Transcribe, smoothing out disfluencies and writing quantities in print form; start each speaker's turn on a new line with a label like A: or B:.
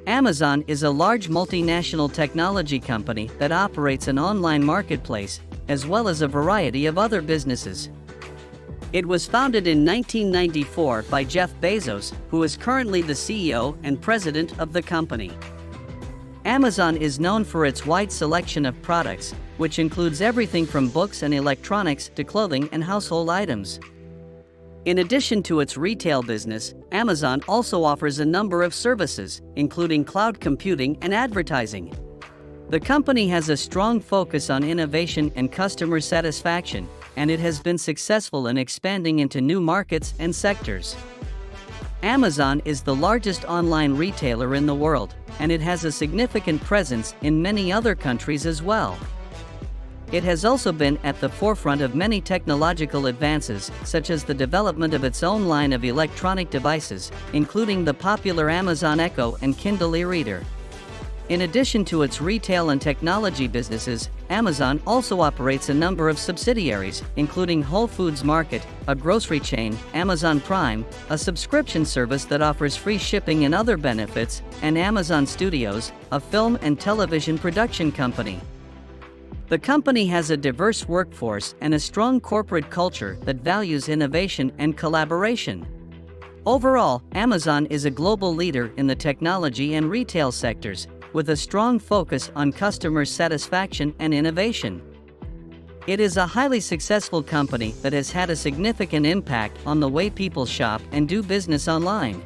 A: Amazon is a large multinational technology company that operates an online marketplace, as well as a variety of other businesses. It was founded in 1994 by Jeff Bezos, who is currently the CEO and president of the company. Amazon is known for its wide selection of products, which includes everything from books and electronics to clothing and household items. In addition to its retail business, Amazon also offers a number of services, including cloud computing and advertising. The company has a strong focus on innovation and customer satisfaction, and it has been successful in expanding into new markets and sectors. Amazon is the largest online retailer in the world, and it has a significant presence in many other countries as well. It has also been at the forefront of many technological advances, such as the development of its own line of electronic devices, including the popular Amazon Echo and Kindle e-reader. In addition to its retail and technology businesses, Amazon also operates a number of subsidiaries, including Whole Foods Market, a grocery chain, Amazon Prime, a subscription service that offers free shipping and other benefits, and Amazon Studios, a film and television production company. The company has a diverse workforce and a strong corporate culture that values innovation and collaboration. Overall, Amazon is a global leader in the technology and retail sectors, with a strong focus on customer satisfaction and innovation. It is a highly successful company that has had a significant impact on the way people shop and do business online.